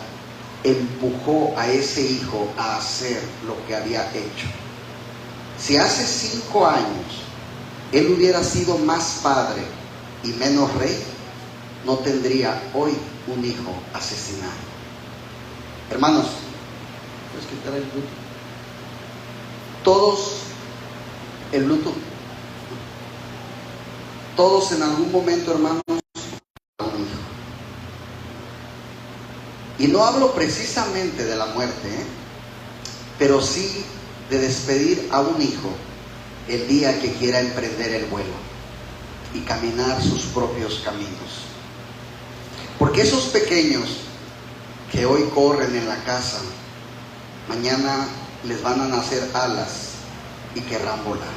empujó a ese hijo a hacer lo que había hecho. Si hace 5 años él hubiera sido más padre y menos rey, no tendría hoy un hijo asesinado. Hermanos, ¿puedes quitar el Bluetooth? Todos en algún momento, hermanos, un hijo. Y no hablo precisamente de la muerte, pero sí de despedir a un hijo el día que quiera emprender el vuelo y caminar sus propios caminos. Porque esos pequeños que hoy corren en la casa, mañana les van a nacer alas y querrán volar.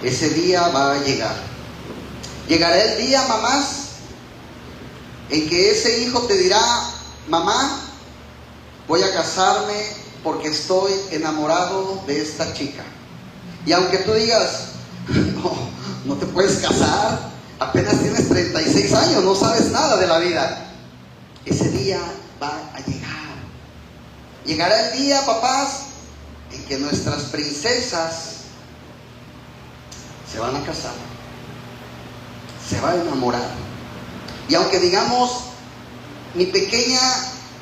Ese día va a llegar. Llegará el día, mamás, en que ese hijo te dirá: mamá, voy a casarme porque estoy enamorado de esta chica. Y aunque tú digas, no te puedes casar, apenas tienes 36 años, no sabes nada de la vida, ese día va a llegar. Llegará el día, papás, en que nuestras princesas se van a casar, se van a enamorar. Y aunque digamos, mi pequeña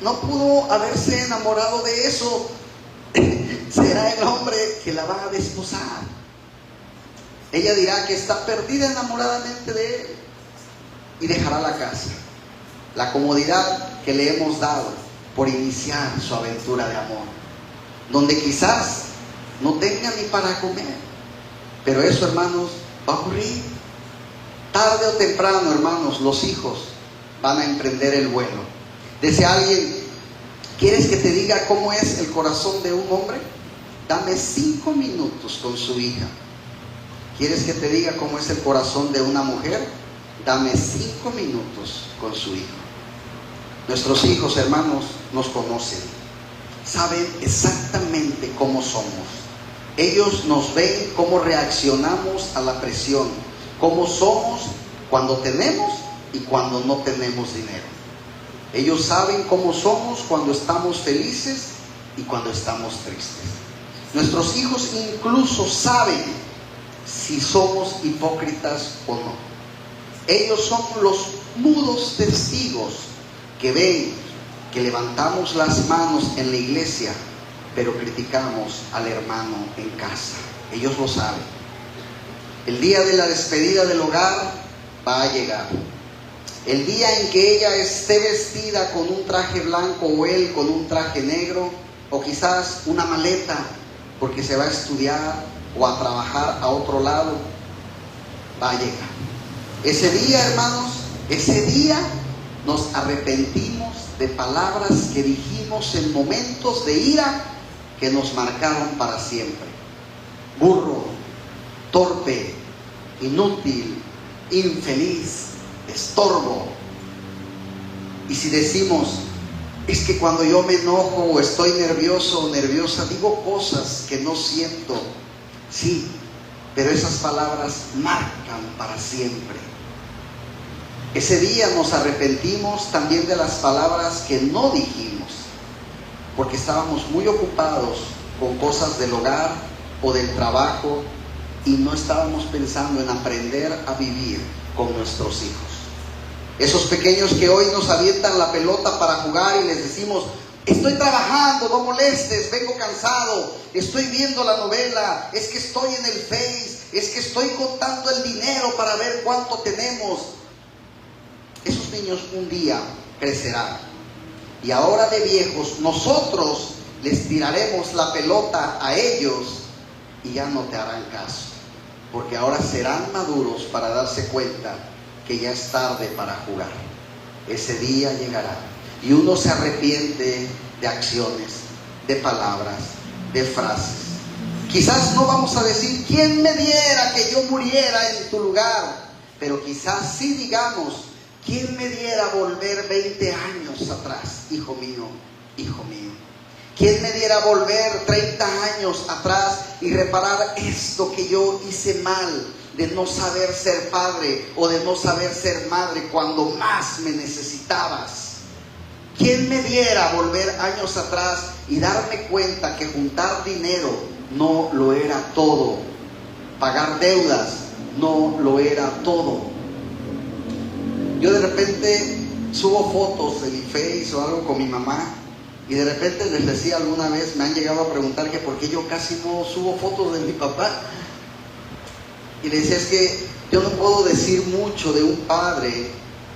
no pudo haberse enamorado de eso, será el hombre que la va a desposar. Ella dirá que está perdida enamoradamente de él y dejará la casa, la comodidad que le hemos dado por iniciar su aventura de amor, donde quizás no tenga ni para comer. Pero eso, hermanos, va a ocurrir. Tarde o temprano, hermanos, los hijos van a emprender el vuelo. Dice alguien: ¿quieres que te diga cómo es el corazón de un hombre? Dame 5 minutos con su hija. ¿Quieres que te diga cómo es el corazón de una mujer? Dame 5 minutos con su hijo. Nuestros hijos, hermanos, nos conocen, saben exactamente cómo somos. Ellos nos ven cómo reaccionamos a la presión, cómo somos cuando tenemos y cuando no tenemos dinero. Ellos saben cómo somos cuando estamos felices y cuando estamos tristes. Nuestros hijos incluso saben si somos hipócritas o no. Ellos son los mudos testigos que ven que levantamos las manos en la iglesia, pero criticamos al hermano en casa. Ellos lo saben. El día de la despedida del hogar va a llegar. El día en que ella esté vestida con un traje blanco o él con un traje negro, o quizás una maleta porque se va a estudiar o a trabajar a otro lado, va a llegar. Ese día, hermanos, ese día nos arrepentimos de palabras que dijimos en momentos de ira que nos marcaron para siempre. Burro, torpe, inútil, infeliz, estorbo. Y si decimos: es que cuando yo me enojo o estoy nervioso o nerviosa, digo cosas que no siento. Sí, pero esas palabras marcan para siempre. Ese día nos arrepentimos también de las palabras que no dijimos, porque estábamos muy ocupados con cosas del hogar o del trabajo y no estábamos pensando en aprender a vivir con nuestros hijos. Esos pequeños que hoy nos avientan la pelota para jugar y les decimos: estoy trabajando, no molestes, vengo cansado, estoy viendo la novela, es que estoy en el Face, es que estoy contando el dinero para ver cuánto tenemos. Esos niños un día crecerán y ahora de viejos nosotros les tiraremos la pelota a ellos y ya no te harán caso, porque ahora serán maduros para darse cuenta que ya es tarde para jugar. Ese día llegará y uno se arrepiente de acciones, de palabras, de frases. Quizás no vamos a decir: ¿quién me diera que yo muriera en tu lugar? Pero quizás sí digamos: ¿quién me diera volver 20 años atrás, hijo mío, hijo mío? ¿Quién me diera volver 30 años atrás y reparar esto que yo hice mal, de no saber ser padre o de no saber ser madre cuando más me necesitabas? ¿Quién me diera volver años atrás y darme cuenta que juntar dinero no lo era todo? Pagar deudas no lo era todo. Yo de repente subo fotos en mi Face o algo con mi mamá y de repente les decía alguna vez, me han llegado a preguntar que por qué yo casi no subo fotos de mi papá. Y le decía: es que yo no puedo decir mucho de un padre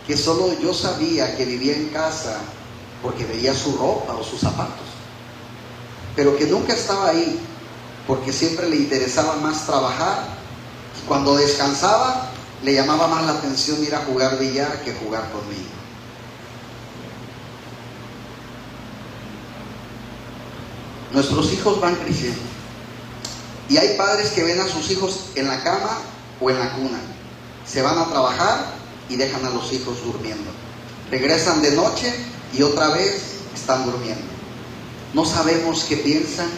que solo yo sabía que vivía en casa porque veía su ropa o sus zapatos, pero que nunca estaba ahí porque siempre le interesaba más trabajar, y cuando descansaba le llamaba más la atención ir a jugar billar que jugar conmigo. Nuestros hijos van creciendo y hay padres que ven a sus hijos en la cama o en la cuna, se van a trabajar y dejan a los hijos durmiendo, regresan de noche y otra vez están durmiendo. No sabemos qué piensan,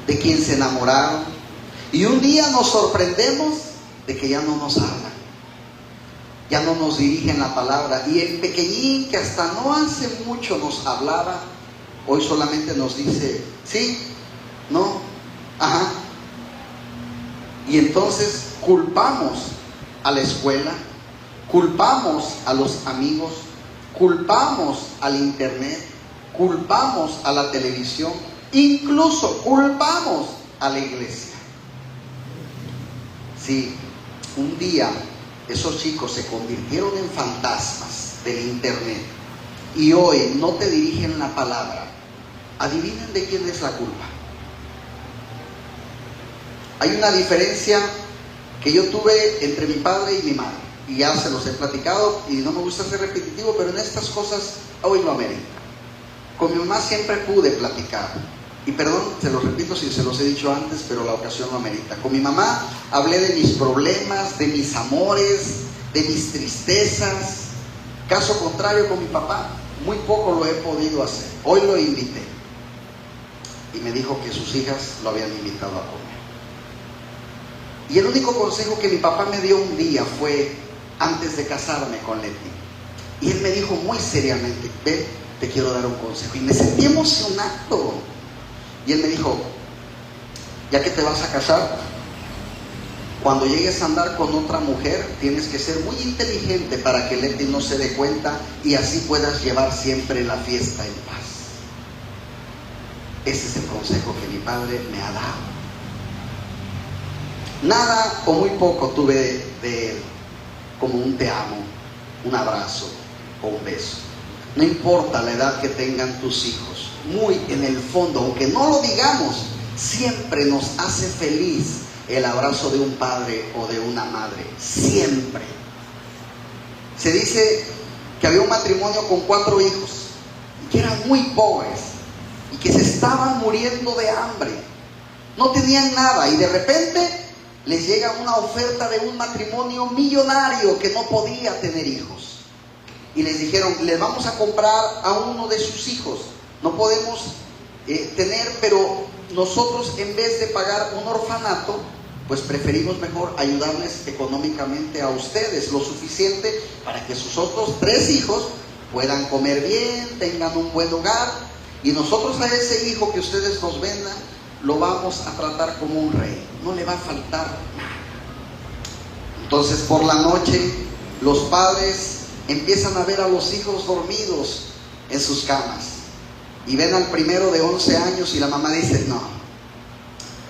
de quién se enamoraron, y un día nos sorprendemos de que ya no nos hablan, ya no nos dirigen la palabra, y el pequeñín que hasta no hace mucho nos hablaba, hoy solamente nos dice, sí, no, ajá. Y entonces culpamos a la escuela, culpamos a los amigos, culpamos al internet, culpamos a la televisión, incluso culpamos a la iglesia. Sí, un día esos chicos se convirtieron en fantasmas del internet y hoy no te dirigen la palabra. Adivinen de quién es la culpa. Hay una diferencia que yo tuve entre mi padre y mi madre, y ya se los he platicado y no me gusta ser repetitivo, pero en estas cosas hoy lo amerita. Con mi mamá siempre pude platicar, y perdón, se los repito si se los he dicho antes, pero la ocasión lo amerita. Con mi mamá hablé de mis problemas, de mis amores, de mis tristezas. Caso contrario, con mi papá muy poco lo he podido hacer. Hoy lo invité y me dijo que sus hijas lo habían invitado a comer. Y el único consejo que mi papá me dio un día fue antes de casarme con Leti. Y él me dijo muy seriamente, ven, te quiero dar un consejo. Y me sentí emocionado. Y él me dijo, ya que te vas a casar, cuando llegues a andar con otra mujer, tienes que ser muy inteligente para que Leti no se dé cuenta y así puedas llevar siempre la fiesta en paz. Ese es el consejo que mi padre me ha dado. Nada o muy poco tuve de él, como un te amo, un abrazo o un beso. No importa la edad que tengan tus hijos, muy en el fondo, aunque no lo digamos, siempre nos hace feliz el abrazo de un padre o de una madre, siempre. Se dice que había un matrimonio con 4 hijos, que eran muy pobres y que se estaban muriendo de hambre, no tenían nada, y de repente les llega una oferta de un matrimonio millonario que no podía tener hijos. Y les dijeron, les vamos a comprar a uno de sus hijos. No podemos tener, pero nosotros en vez de pagar un orfanato, pues preferimos mejor ayudarles económicamente a ustedes lo suficiente para que sus otros 3 hijos puedan comer bien, tengan un buen hogar. Y nosotros a ese hijo que ustedes nos vendan, lo vamos a tratar como un rey, no le va a faltar nada. Entonces por la noche los padres empiezan a ver a los hijos dormidos en sus camas y ven al primero de 11 años y la mamá dice, no,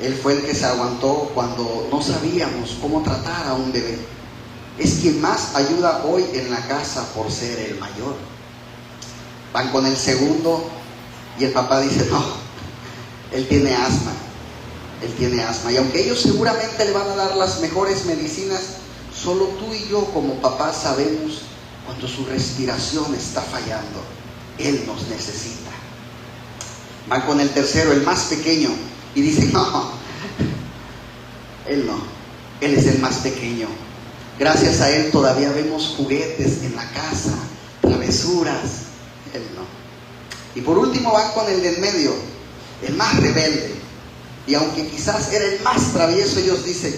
él fue el que se aguantó cuando no sabíamos cómo tratar a un bebé. Es quien más ayuda hoy en la casa por ser el mayor. Van con el segundo y el papá dice, no, él tiene asma, y aunque ellos seguramente le van a dar las mejores medicinas, solo tú y yo como papás sabemos cuando su respiración está fallando, él nos necesita. Van con el tercero, el más pequeño, y dicen, no, él no, él es el más pequeño, gracias a él todavía vemos juguetes en la casa, travesuras, él no. Y por último van con el del medio, el más rebelde, y aunque quizás era el más travieso, ellos dicen,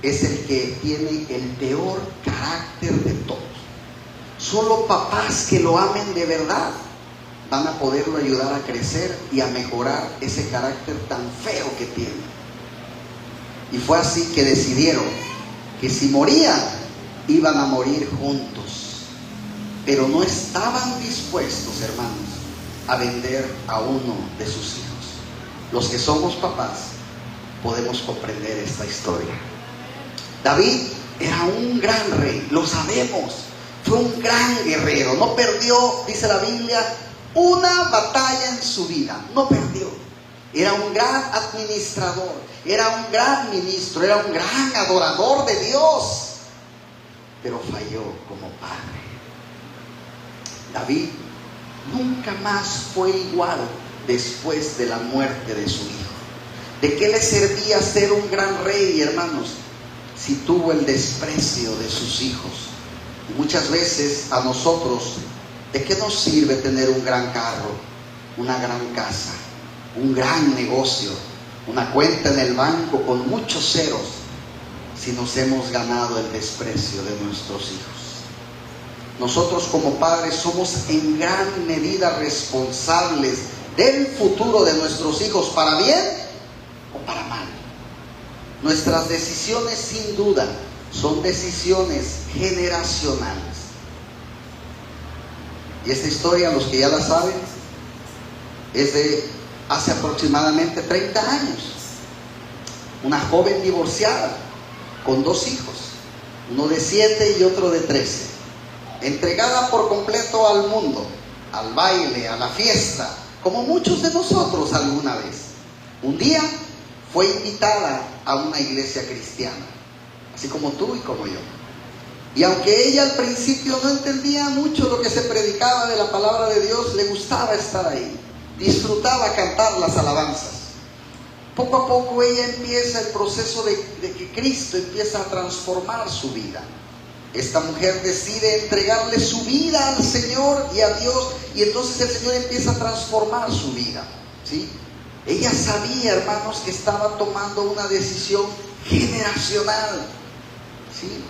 es el que tiene el peor carácter de todos. Solo papás que lo amen de verdad van a poderlo ayudar a crecer y a mejorar ese carácter tan feo que tiene. Y fue así que decidieron que si morían, iban a morir juntos, pero no estaban dispuestos, hermanos, a vender a uno de sus hijos. Los que somos papás podemos comprender esta historia. David era un gran rey, lo sabemos, fue un gran guerrero, no perdió, dice la Biblia, una batalla en su vida, no perdió. Era un gran administrador, era un gran ministro, era un gran adorador de Dios, pero falló como padre. David nunca más fue igual después de la muerte de su hijo. ¿De qué le servía ser un gran rey, hermanos, si tuvo el desprecio de sus hijos? Y muchas veces a nosotros, ¿de qué nos sirve tener un gran carro, una gran casa, un gran negocio, una cuenta en el banco con muchos ceros, si nos hemos ganado el desprecio de nuestros hijos? Nosotros como padres somos en gran medida responsables del futuro de nuestros hijos, para bien o para mal. Nuestras decisiones, sin duda, son decisiones generacionales. Y esta historia, los que ya la saben, es de hace aproximadamente 30 años. Una joven divorciada con 2 hijos, uno de 7 y otro de 13, entregada por completo al mundo, al baile, a la fiesta, como muchos de nosotros alguna vez. Un día fue invitada a una iglesia cristiana, así como tú y como yo. Y aunque ella al principio no entendía mucho lo que se predicaba de la palabra de Dios, le gustaba estar ahí, disfrutaba cantar las alabanzas. Poco a poco ella empieza el proceso de que Cristo empieza a transformar su vida. Esta mujer decide entregarle su vida al Señor y a Dios, y entonces el Señor empieza a transformar su vida, ¿sí? Ella sabía, hermanos, que estaba tomando una decisión generacional, ¿sí?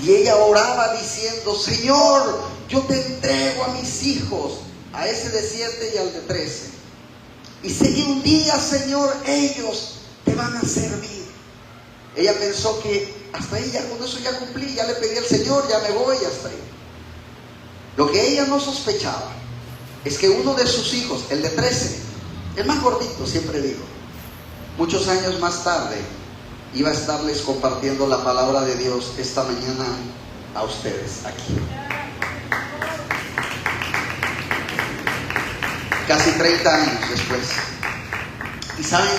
Y ella oraba diciendo: Señor, yo te entrego a mis hijos, a ese de 7 y al de 13. Y sé que un día, Señor, ellos te van a servir. Ella pensó que hasta ahí, ya con eso ya cumplí, ya le pedí al Señor, ya me voy, hasta ahí. Lo que ella no sospechaba es que uno de sus hijos, el de 13, el más gordito, siempre digo, muchos años más tarde, iba a estarles compartiendo la palabra de Dios esta mañana a ustedes aquí. Casi 30 años después. Y saben,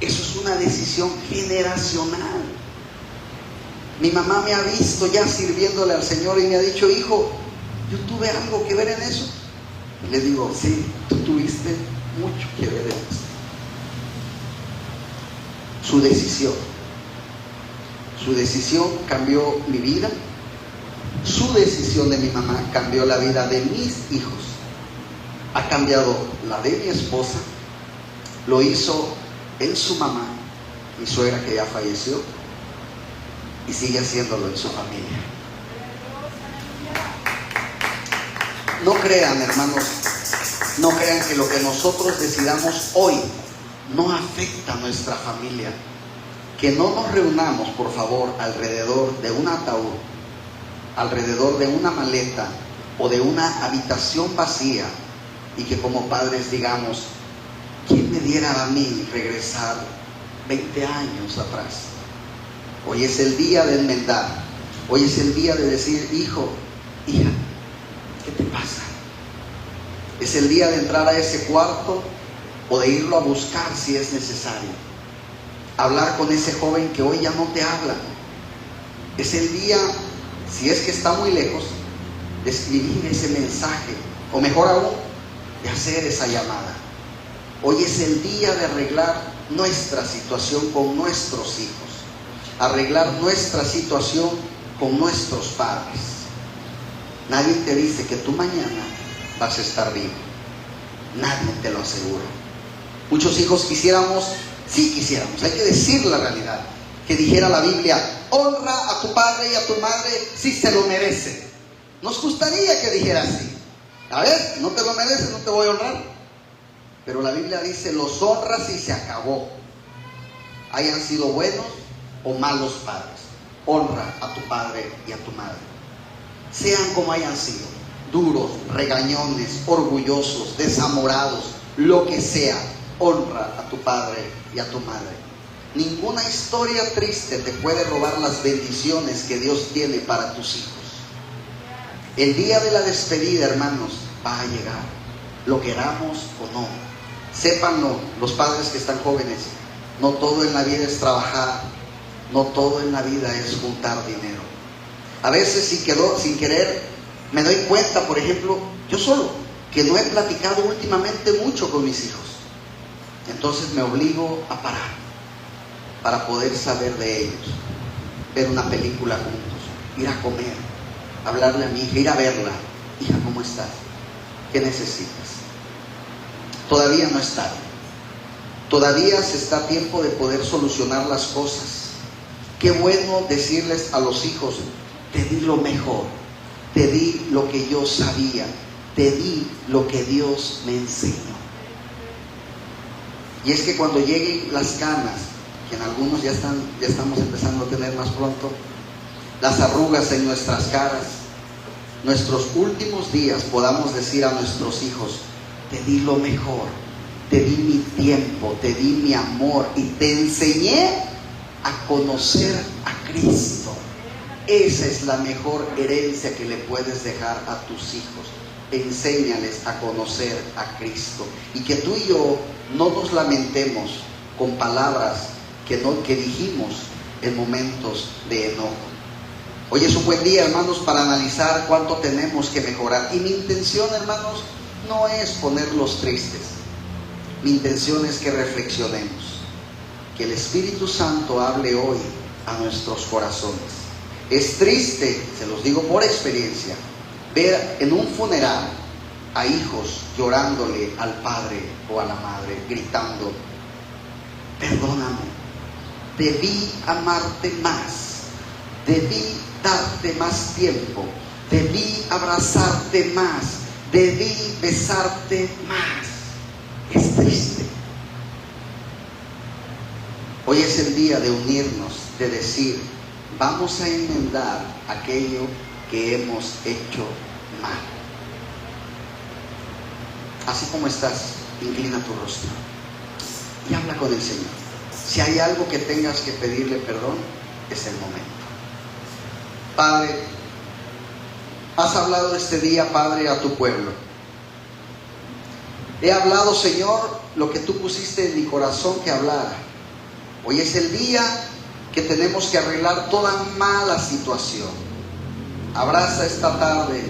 eso es una decisión generacional. Mi mamá me ha visto ya sirviéndole al Señor y me ha dicho: hijo, yo tuve algo que ver en eso. Y le digo: sí, tú tuviste mucho que ver en eso. Su decisión cambió mi vida. Su decisión de mi mamá cambió la vida de mis hijos. Ha cambiado la de mi esposa. Lo hizo en su mamá, mi suegra que ya falleció, y sigue haciéndolo en su familia. No crean, hermanos, no crean que lo que nosotros decidamos hoy no afecta a nuestra familia. Que no nos reunamos, por favor, alrededor de un ataúd, alrededor de una maleta o de una habitación vacía, y que como padres digamos: ¿quién me diera a mí regresar 20 años atrás? Hoy es el día de enmendar. Hoy es el día de decir: hijo, hija, ¿qué te pasa? Es el día de entrar a ese cuarto o de irlo a buscar si es necesario. Hablar con ese joven que hoy ya no te habla. Es el día, si es que está muy lejos, de escribir ese mensaje, o mejor aún, de hacer esa llamada. Hoy es el día de arreglar nuestra situación con nuestros hijos, arreglar nuestra situación con nuestros padres. Nadie te dice que tú mañana vas a estar vivo. Nadie te lo asegura. Muchos hijos quisiéramos, hay que decir la realidad, que dijera la Biblia: honra a tu padre y a tu madre si se lo merecen. Nos gustaría que dijera así. A ver, no te lo mereces, no te voy a honrar. Pero la Biblia dice: los honras y se acabó. Hayan sido buenos o malos padres, honra a tu padre y a tu madre. Sean como hayan sido, duros, regañones, orgullosos, desamorados, lo que sea, honra a tu padre y a tu madre. Ninguna historia triste te puede robar las bendiciones que Dios tiene para tus hijos. El día de la despedida, hermanos, va a llegar, lo queramos o no. Sépanlo, los padres que están jóvenes, no todo en la vida es trabajar, no todo en la vida es juntar dinero. A veces sin querer me doy cuenta, por ejemplo, yo solo, que no he platicado últimamente mucho con mis hijos. Entonces me obligo a parar para poder saber de ellos, ver una película juntos, ir a comer, hablarle a mi hija, ir a verla. Hija, ¿cómo estás? ¿Qué necesitas? Todavía no es tarde. Todavía se está a tiempo de poder solucionar las cosas. Qué bueno decirles a los hijos: te di lo mejor, te di lo que yo sabía, te di lo que Dios me enseñó. Y es que cuando lleguen las canas, que en algunos ya estamos empezando a tener más pronto, las arrugas en nuestras caras, nuestros últimos días, podamos decir a nuestros hijos: te di lo mejor, te di mi tiempo, te di mi amor y te enseñé a conocer a Cristo. Esa es la mejor herencia que le puedes dejar a tus hijos. Enséñales a conocer a Cristo, y que tú y yo no nos lamentemos con palabras que dijimos en momentos de enojo. Hoy es un buen día, hermanos, para analizar cuánto tenemos que mejorar. Y mi intención, hermanos, no es ponerlos tristes. Mi intención es que reflexionemos, que el Espíritu Santo hable hoy a nuestros corazones. Es triste, se los digo por experiencia, ver en un funeral a hijos llorándole al padre o a la madre, gritando: perdóname, debí amarte más, debí darte más tiempo, debí abrazarte más, debí besarte más. Es triste. Hoy es el día de unirnos, de decir: vamos a enmendar aquello que hemos hecho mal. Así como estás, inclina tu rostro y habla con el Señor. Si hay algo que tengas que pedirle perdón, es el momento. Padre, has hablado este día, Padre, a tu pueblo. He hablado, Señor, lo que tú pusiste en mi corazón que hablara. Hoy es el día que tenemos que arreglar toda mala situación. Abraza esta tarde,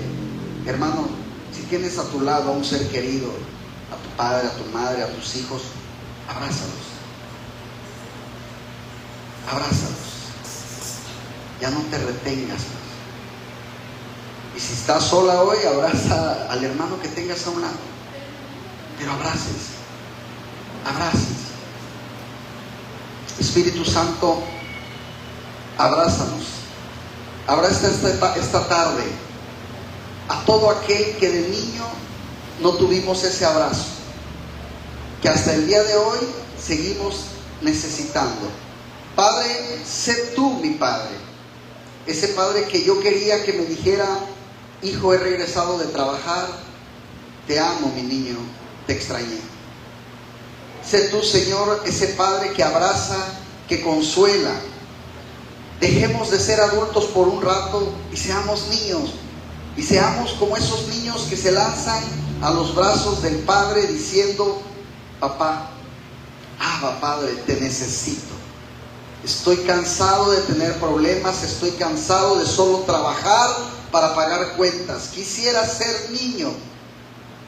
hermano, si tienes a tu lado a un ser querido, a tu padre, a tu madre, a tus hijos, abrázalos. Abrázalos. Ya no te retengas más. Y si estás sola hoy, abraza al hermano que tengas a un lado. Pero abraces. Abraces. Espíritu Santo, abrázanos. Abraza esta tarde a todo aquel que de niño no tuvimos ese abrazo, que hasta el día de hoy seguimos necesitando. Padre, sé tú mi Padre. Ese Padre que yo quería que me dijera: hijo, he regresado de trabajar, te amo mi niño, te extrañé. Sé tú, Señor, ese Padre que abraza, que consuela. Dejemos de ser adultos por un rato y seamos niños. Y seamos como esos niños que se lanzan a los brazos del Padre diciendo: papá, Abba, Padre, te necesito. Estoy cansado de tener problemas, estoy cansado de solo trabajar para pagar cuentas. Quisiera ser niño.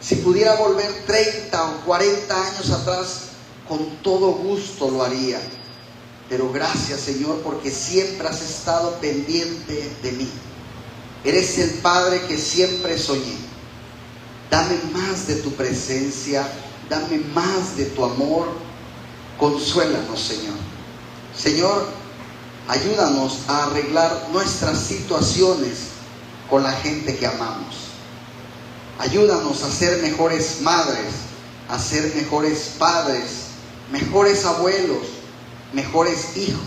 Si pudiera volver 30 o 40 años atrás, con todo gusto lo haría. Pero gracias, Señor, porque siempre has estado pendiente de mí. Eres el Padre que siempre soñé. Dame más de tu presencia, dame más de tu amor. Consuélanos, Señor. Señor, ayúdanos a arreglar nuestras situaciones con la gente que amamos. Ayúdanos a ser mejores madres, a ser mejores padres, mejores abuelos, mejores hijos.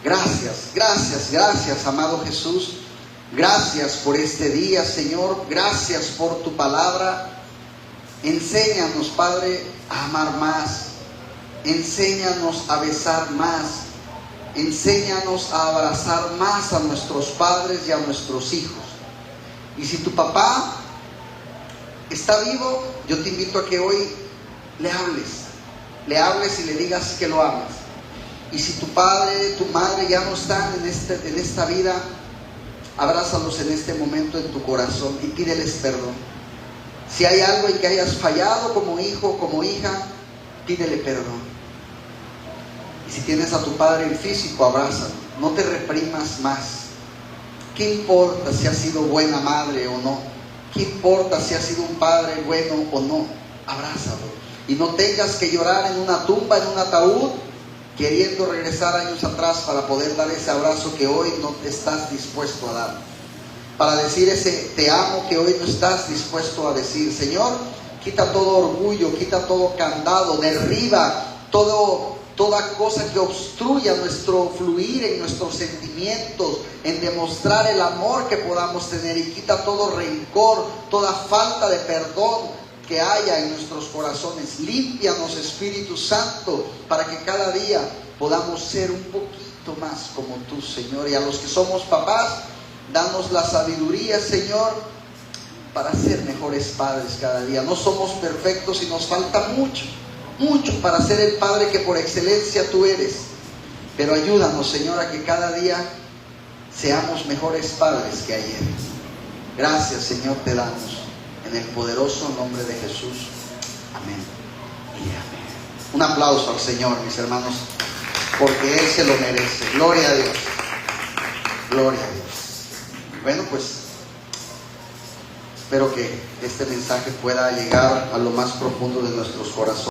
Gracias, gracias, gracias, amado Jesús. Gracias por este día, Señor. Gracias por tu palabra. Enséñanos, Padre, a amar más. Enséñanos a besar más. Enséñanos a abrazar más a nuestros padres y a nuestros hijos. Y si tu papá está vivo, yo te invito a que hoy le hables y le digas que lo amas. Y si tu padre, tu madre ya no están en esta vida, abrázalos en este momento en tu corazón y pídeles perdón. Si hay algo en que hayas fallado como hijo, como hija, pídele perdón. Y si tienes a tu padre en físico, abrázalo. No te reprimas más. ¿Qué importa si has sido buena madre o no? ¿Qué importa si has sido un padre bueno o no? Abrázalo. Y no tengas que llorar en una tumba, en un ataúd, queriendo regresar años atrás para poder dar ese abrazo que hoy no estás dispuesto a dar. Para decir ese te amo que hoy no estás dispuesto a decir. Señor, quita todo orgullo, quita todo candado, derriba toda cosa que obstruya nuestro fluir en nuestros sentimientos, en demostrar el amor que podamos tener, y quita todo rencor, toda falta de perdón que haya en nuestros corazones. Límpianos, Espíritu Santo, para que cada día podamos ser un poquito más como tú, Señor. Y a los que somos papás, danos la sabiduría, Señor, para ser mejores padres cada día. No somos perfectos y nos falta mucho para ser el Padre que por excelencia tú eres. Pero ayúdanos, Señor, a que cada día seamos mejores padres que ayer. Gracias, Señor, te damos en el poderoso nombre de Jesús. Amén y amén. Un aplauso al Señor, mis hermanos, porque Él se lo merece. Gloria a Dios. Gloria a Dios. Bueno, pues espero que este mensaje pueda llegar a lo más profundo de nuestros corazones.